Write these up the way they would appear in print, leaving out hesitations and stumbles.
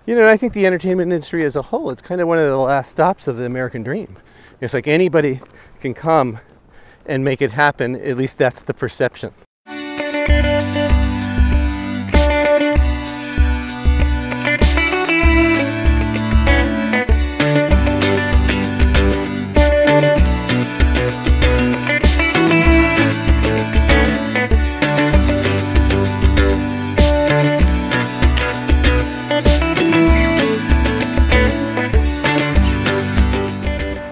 You know, I think the entertainment industry as a whole, it's kind of one of the last stops of the American dream. It's like anybody can come and make it happen. At least that's the perception.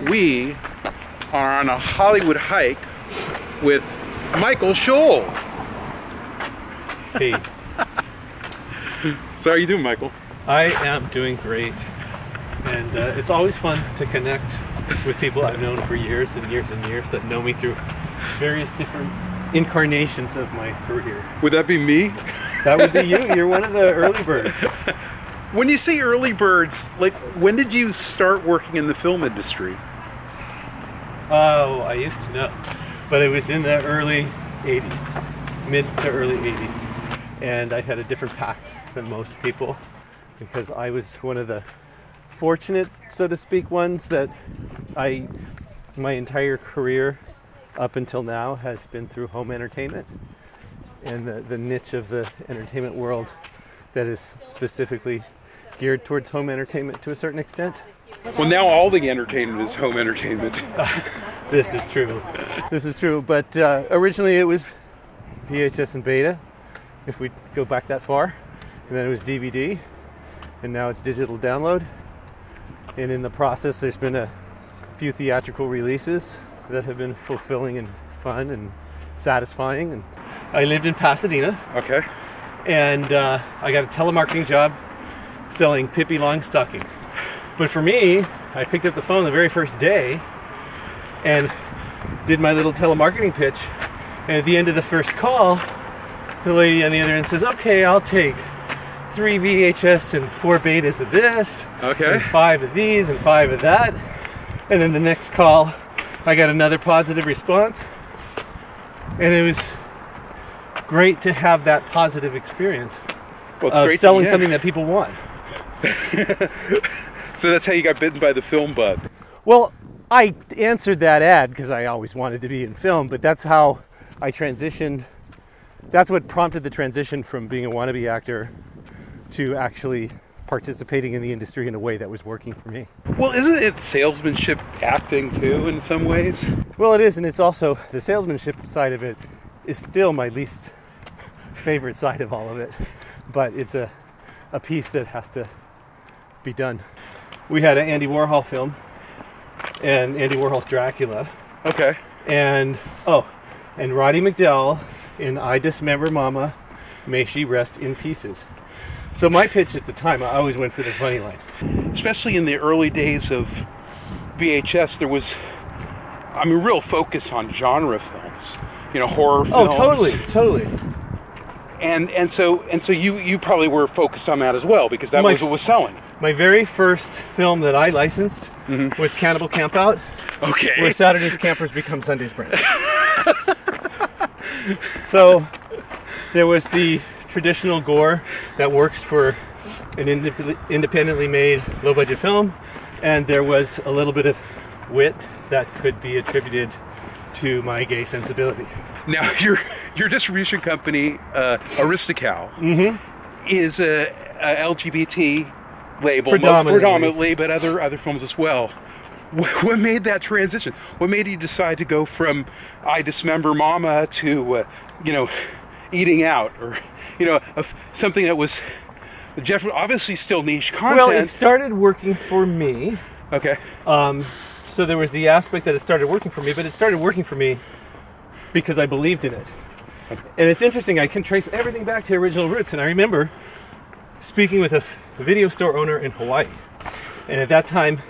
We are on a Hollywood hike with Michael Shoel. Hey. So how are you doing, Michael? I am doing great. And it's always fun to connect with people I've known for years and years and years that know me through various different incarnations of my career. Would that be me? That would be you. You're one of the early birds. When you say early birds, like when did you start working in the film industry? Oh, I used to know. But it was in the early 80s, mid to early 80s. And I had a different path than most people because I was one of the fortunate, so to speak, ones that my entire career up until now has been through home entertainment and the niche of the entertainment world that is specifically geared towards home entertainment to a certain extent. Well, now all the entertainment is home entertainment. This is true. This is true, but originally it was VHS and beta, if we go back that far, and then it was DVD, and now it's digital download. And in the process, there's been a few theatrical releases that have been fulfilling and fun and satisfying. And I lived in Pasadena. Okay. And I got a telemarketing job selling Pippi Longstocking. But for me, I picked up the phone the very first day and did my little telemarketing pitch. And at the end of the first call, the lady on the other end says, okay, I'll take 3 VHS and 4 betas of this, okay, and 5 of these and 5 of that. And then the next call, I got another positive response. And it was great to have that positive experience of selling something that people want. So that's how you got bitten by the film bug. Well, I answered that ad because I always wanted to be in film, but that's how I transitioned. That's what prompted the transition from being a wannabe actor to actually participating in the industry in a way that was working for me. Well, isn't it salesmanship acting too in some ways? Well, it is, and it's also the salesmanship side of it is still my least favorite side of all of it, but it's a piece that has to be done. We had an Andy Warhol film, and Andy Warhol's Dracula. Okay. And Roddy McDowell in I Dismember Mama, May She Rest in Pieces. So my pitch at the time, I always went for the funny line. Especially in the early days of VHS, there was, real focus on genre films, horror films. Oh, totally. And so you probably were focused on that as well because that was what was selling. My very first film that I licensed was Cannibal Campout. Okay. Where Saturday's campers become Sunday's brunch. So there was the traditional gore that works for an independently made low-budget film, and there was a little bit of wit that could be attributed to my gay sensibility. Now, your distribution company, Ariztical, is a LGBT label, predominantly, but other films as well. What made that transition? What made you decide to go from I Dismember Mama to, Eating Out, or something that was obviously still niche content? Well, it started working for me. Okay. So there was the aspect that it started working for me, but it started working for me because I believed in it. Okay. And it's interesting, I can trace everything back to original roots. And I remember speaking with a video store owner in Hawaii. And at that time,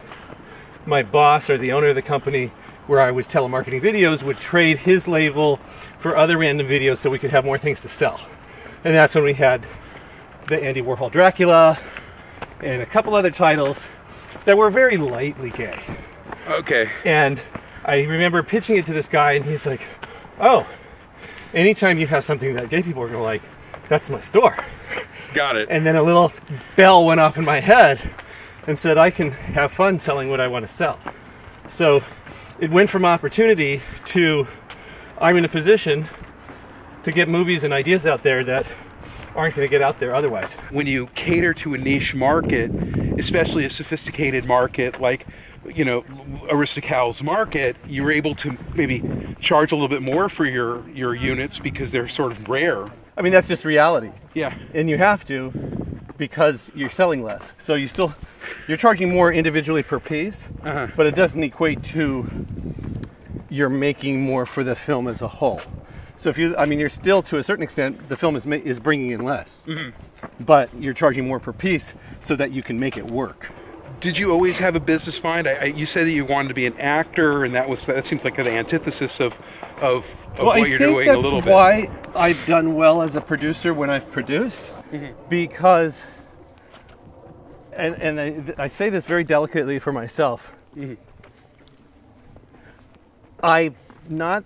my boss, or the owner of the company where I was telemarketing videos, would trade his label for other random videos so we could have more things to sell. And that's when we had the Andy Warhol Dracula and a couple other titles that were very lightly gay. Okay. And I remember pitching it to this guy, and he's like, oh, anytime you have something that gay people are going to like, that's my store. Got it. And then a little bell went off in my head and said, I can have fun selling what I want to sell. So it went from opportunity to I'm in a position to get movies and ideas out there that aren't going to get out there otherwise. When you cater to a niche market, especially a sophisticated market like, you know, Aristical's market, you're able to maybe charge a little bit more for your units because they're sort of rare. I mean, that's just reality. Yeah. And you have to, because you're selling less. So you're charging more individually per piece, but it doesn't equate to you're making more for the film as a whole. So you're still, to a certain extent, the film is bringing in less, but you're charging more per piece so that you can make it work. Did you always have a business mind? You said that you wanted to be an actor, and that seems like the antithesis of what you're doing a little bit. I think that's why I've done well as a producer when I've produced, because, and I say this very delicately for myself, I'm not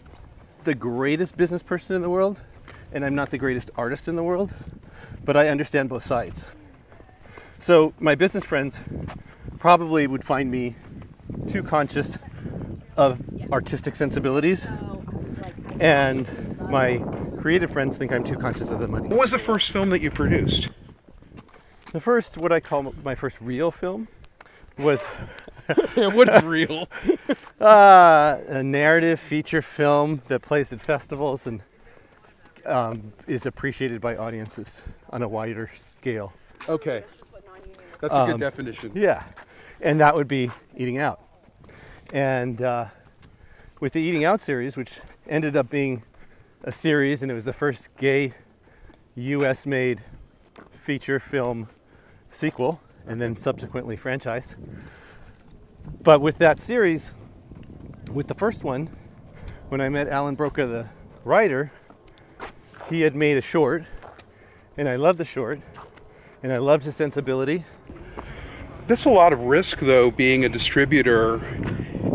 the greatest business person in the world, and I'm not the greatest artist in the world, but I understand both sides. So my business friends probably would find me too conscious of artistic sensibilities, and my creative friends think I'm too conscious of the money. What was the first film that you produced? The first, what I call my first real film, was What's real? a narrative feature film that plays at festivals and is appreciated by audiences on a wider scale. Okay. That's a good definition. Yeah. And that would be Eating Out. And with the Eating Out series, which ended up being a series, and it was the first gay US-made feature film sequel, and then subsequently franchised. But with that series, with the first one, when I met Alan Broca, the writer, he had made a short, and I loved the short, and I loved his sensibility. That's a lot of risk, though, being a distributor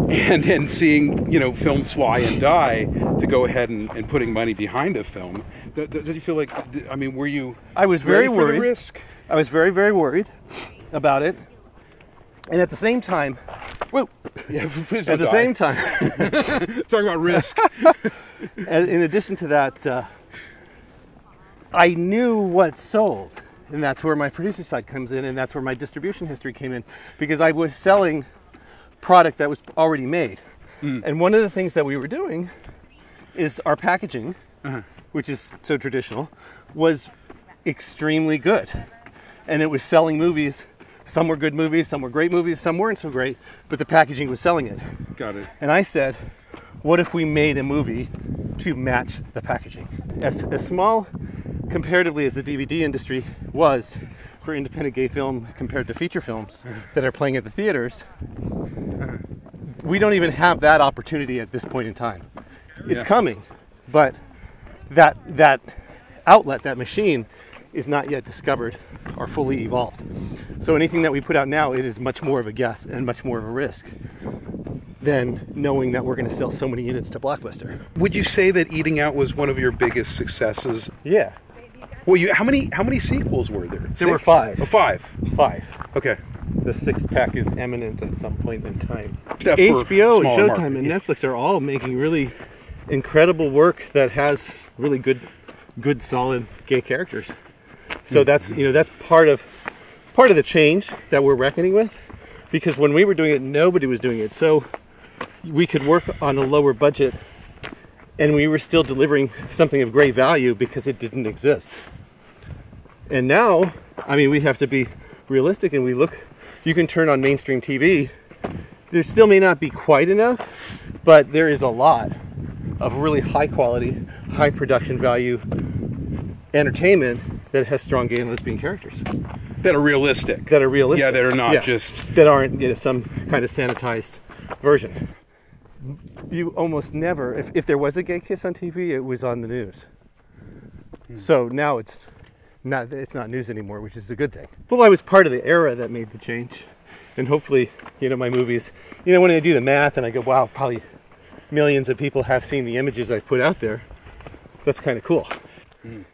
and seeing, you know, films fly and die, to go ahead and putting money behind a film. Did you feel like, I mean, were you I was very ready for worried. the risk? I was very, very worried about it. And at the same time, Yeah, please don't at the same time, talking about risk. in addition to that, I knew what sold. And that's where my producer side comes in, and that's where my distribution history came in, because I was selling product that was already made. And one of the things that we were doing is our packaging, which is so traditional, was extremely good. And it was selling movies. Some were good movies, some were great movies, some weren't so great, but the packaging was selling it. Got it. And I said, what if we made a movie to match the packaging? As small comparatively as the DVD industry was for independent gay film compared to feature films that are playing at the theaters, we don't even have that opportunity at this point in time. It's coming, but that outlet, that machine, is not yet discovered or fully evolved. So anything that we put out now, it is much more of a guess and much more of a risk than knowing that we're going to sell so many units to Blockbuster. Would you say that Eating Out was one of your biggest successes? Yeah. Well, how many sequels were there? There were 5. Oh, 5. 5. Okay. The 6th pack is imminent at some point in time. Stuff HBO and smaller Showtime and Netflix are all making really incredible work that has really good solid gay characters. So that's part of the change that we're reckoning with, because when we were doing it, nobody was doing it. So we could work on a lower budget, and we were still delivering something of great value because it didn't exist. And now, I mean, we have to be realistic, and you can turn on mainstream TV. There still may not be quite enough, but there is a lot of really high quality, high production value entertainment that has strong gay and lesbian characters. That are realistic. Yeah, that are not just... That aren't some kind of sanitized version. You almost never, if there was a gay kiss on TV, it was on the news. So now it's not news anymore, which is a good thing. Well, I was part of the era that made the change. And hopefully, my movies, when I do the math and I go, wow, probably millions of people have seen the images I've put out there, that's kind of cool.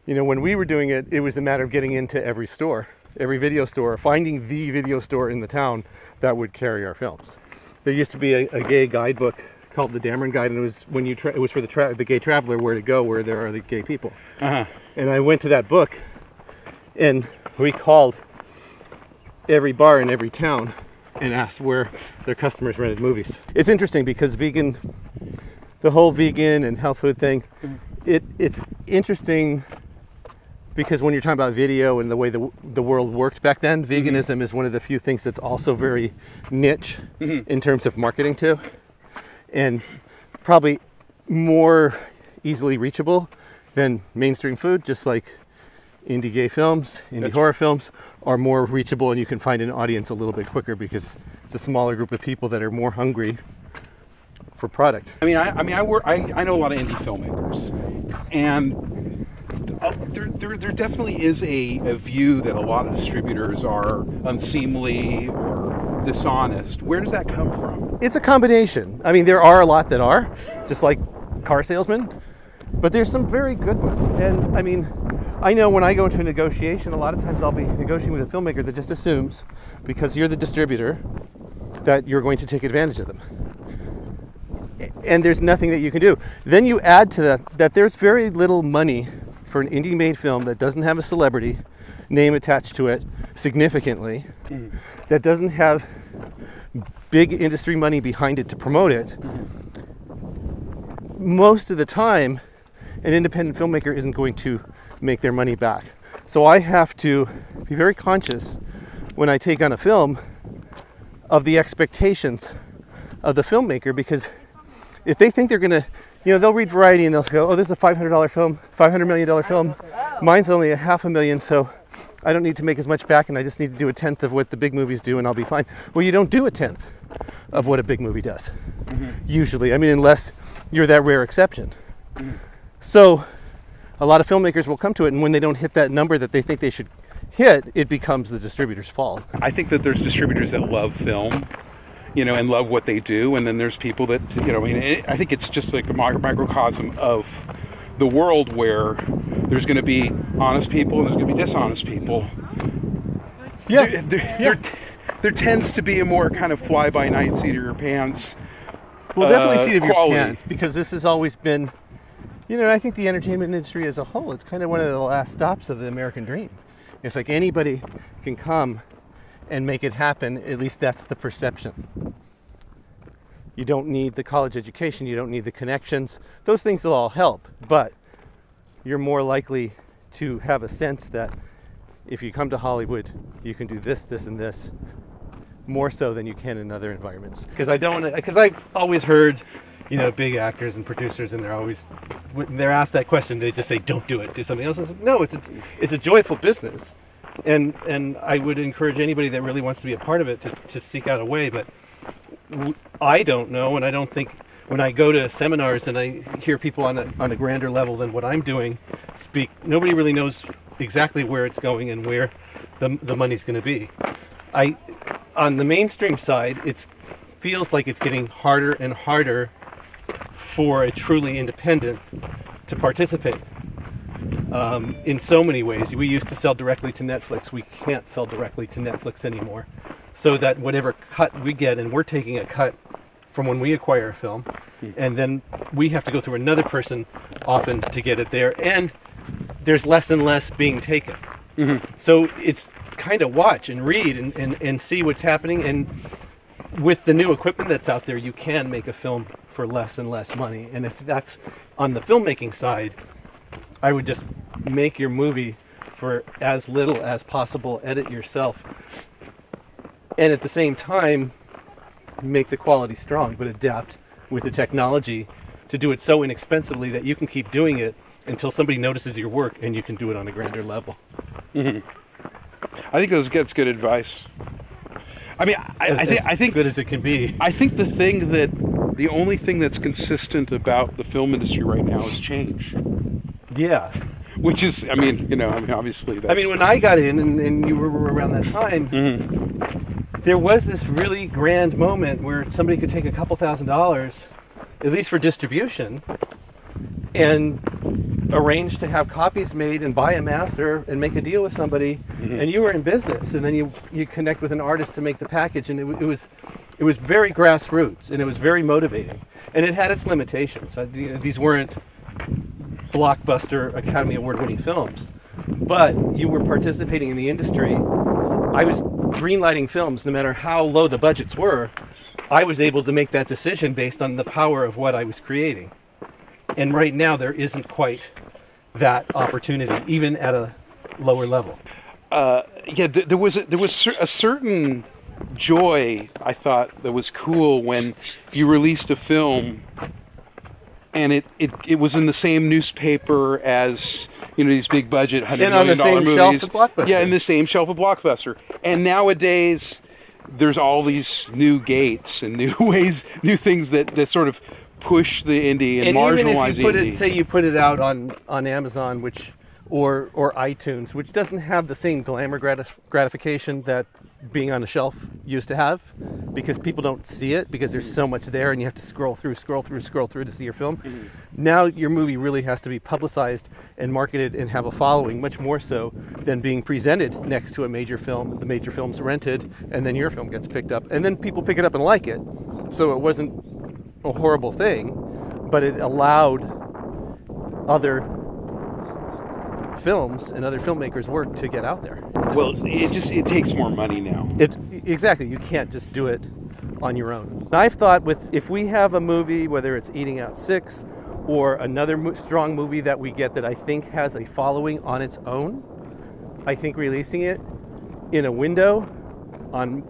You know, when we were doing it, it was a matter of getting into every store, every video store, finding the video store in the town that would carry our films. There used to be a gay guidebook called the Dameron Guide, and it was when it was for the gay traveler, where to go where there are the gay people. And I went to that book, and we called every bar in every town and asked where their customers rented movies. It's interesting because the whole vegan and health food thing, it's interesting because when you're talking about video and the way the world worked back then, veganism is one of the few things that's also very niche in terms of marketing too, and probably more easily reachable than mainstream food, just like indie gay films, horror films are more reachable, and you can find an audience a little bit quicker because it's a smaller group of people that are more hungry for product. I know a lot of indie filmmakers, and there definitely is a view that a lot of distributors are unseemly or dishonest. Where does that come from? It's a combination. I mean, there are a lot that are, just like car salesmen, but there's some very good ones. And I mean, I know when I go into a negotiation, a lot of times I'll be negotiating with a filmmaker that just assumes, because you're the distributor, that you're going to take advantage of them. And there's nothing that you can do. Then you add to that there's very little money for an indie-made film that doesn't have a celebrity name attached to it significantly, that doesn't have big industry money behind it to promote it. Most of the time, an independent filmmaker isn't going to make their money back. So I have to be very conscious when I take on a film of the expectations of the filmmaker, because if they think they're gonna, they'll read Variety and they'll go, oh, this is a $500 film, $500 million film. Mine's only $500,000, so I don't need to make as much back, and I just need to do 1/10 of what the big movies do, and I'll be fine. Well, you don't do 1/10 of what a big movie does, usually. I mean, unless you're that rare exception. So a lot of filmmakers will come to it, and when they don't hit that number that they think they should hit, it becomes the distributor's fault. I think that there's distributors that love film, and love what they do, and then there's people that, I think it's just like a microcosm of the world where there's going to be honest people and there's going to be dishonest people. Yeah. There tends to be a more kind of fly-by-night, seat of your pants. Well, definitely seat of your quality. pants, because this has always been, I think the entertainment industry as a whole, it's kind of one of the last stops of the American dream. It's like anybody can come and make it happen. At least that's the perception. You don't need the college education. You don't need the connections. Those things will all help, but you're more likely to have a sense that if you come to Hollywood, you can do this, this, and this more so than you can in other environments. Because I've always heard, big actors and producers, and when they're asked that question, they just say, "Don't do it. Do something else." I said, no, it's a joyful business. And I would encourage anybody that really wants to be a part of it to seek out a way. But I don't know, and I don't think when I go to seminars and I hear people on a grander level than what I'm doing speak, nobody really knows exactly where it's going and where the money's going to be. On the mainstream side, it feels like it's getting harder and harder for a truly independent to participate. In so many ways. We used to sell directly to Netflix. We can't sell directly to Netflix anymore. So that whatever cut we get, and we're taking a cut from when we acquire a film, and then we have to go through another person often to get it there, and there's less and less being taken. So it's kind of watch and read and see what's happening, and with the new equipment that's out there, you can make a film for less and less money. And if that's on the filmmaking side, I would just make your movie for as little as possible, edit yourself, and at the same time, make the quality strong, but adapt with the technology to do it so inexpensively that you can keep doing it until somebody notices your work and you can do it on a grander level. I think that's good advice. I mean, I think good as it can be. I think the only thing that's consistent about the film industry right now is change. Yeah. Which is, obviously that's... when I got in, and you were around that time, there was this really grand moment where somebody could take a couple $1,000s, at least for distribution, and arrange to have copies made and buy a master and make a deal with somebody, and you were in business, and then you connect with an artist to make the package, and it was very grassroots, and it was very motivating, and it had its limitations. These weren't blockbuster Academy Award winning films, but you were participating in the industry. I was greenlighting films no matter how low the budgets were. I was able to make that decision based on the power of what I was creating. And right now there isn't quite that opportunity, even at a lower level. There was a certain joy, I thought, that was cool when you released a film and it was in the same newspaper as, you know, these big budget $100 million movies. And on the same shelf of Blockbuster. Yeah, in the same shelf of Blockbuster. And nowadays, there's all these new gates and new ways, new things that sort of push the indie and marginalize the indie. Say you put it out on Amazon, or iTunes, which doesn't have the same glamour gratification that being on a shelf used to have, because people don't see it because there's so much there and you have to scroll through to see your film. Now your movie really has to be publicized and marketed and have a following, much more so than being presented next to a major film. The major film's rented and then your film gets picked up, and then people pick it up and like it. So it wasn't a horrible thing, but it allowed other films and other filmmakers' work to get out there. Well, it takes more money now. Exactly. You can't just do it on your own. I've thought if we have a movie, whether it's Eating Out 6 or another strong movie that we get that I think has a following on its own, I think releasing it in a window on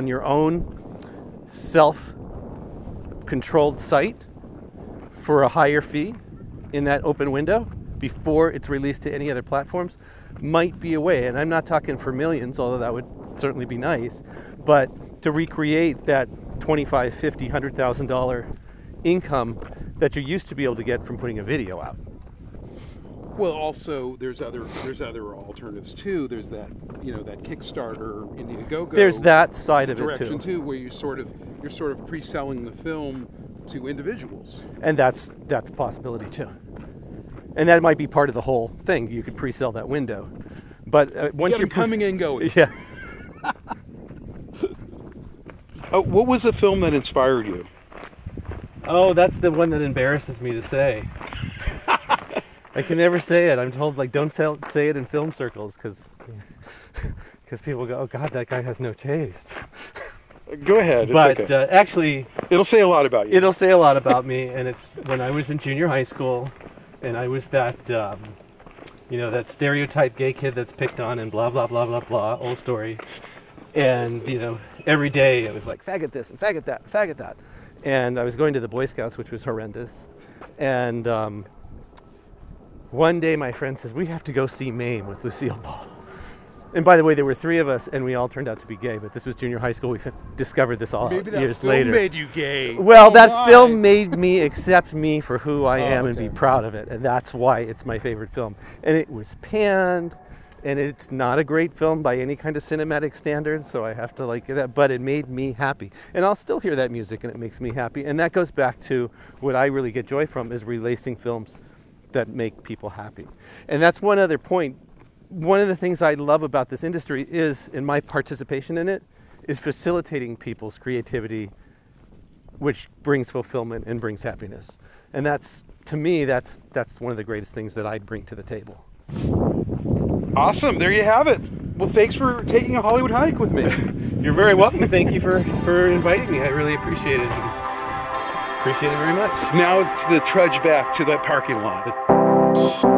your own self-controlled site for a higher fee in that open window before it's released to any other platforms might be a way. And I'm not talking for millions, although that would certainly be nice, but to recreate that $25,000, $50,000, $100,000 income that you used to be able to get from putting a video out. Well, also there's other alternatives too. There's that, you know, that Kickstarter, Indiegogo. There's that side of it too, where you're sort of pre-selling the film to individuals. And that's a possibility too. And that might be part of the whole thing. You could pre-sell that window, but once you're coming and going. Yeah. What was the film that inspired you? Oh, that's the one that embarrasses me to say. I can never say it. I'm told, like, don't say it in film circles because people go, oh God, that guy has no taste. Go ahead. But it's okay. Actually, it'll say a lot about you. It'll say a lot about me, and it's when I was in junior high school, and I was that, that stereotype gay kid that's picked on and blah blah blah blah blah, old story. And every day it was like faggot this and faggot that, and faggot that. And I was going to the Boy Scouts, which was horrendous. And one day my friend says, we have to go see Mame with Lucille Ball. And by the way, there were 3 of us, and we all turned out to be gay. But this was junior high school. We discovered this all Maybe years that later. film made you gay. Well, that film made me accept me for who I am and be proud of it. And that's why it's my favorite film. And it was panned, and it's not a great film by any kind of cinematic standard, so I have to like it. But it made me happy. And I'll still hear that music, and it makes me happy. And that goes back to what I really get joy from, is releasing films that make people happy. And that's one other point. One of the things I love about this industry is, in my participation in it, is facilitating people's creativity, which brings fulfillment and brings happiness. And that's, to me, that's one of the greatest things that I bring to the table. Awesome. There you have it. Well, thanks for taking a Hollywood hike with me. You're very welcome. Thank you for inviting me. I really appreciate it. Appreciate it very much. Now it's the trudge back to that parking lot.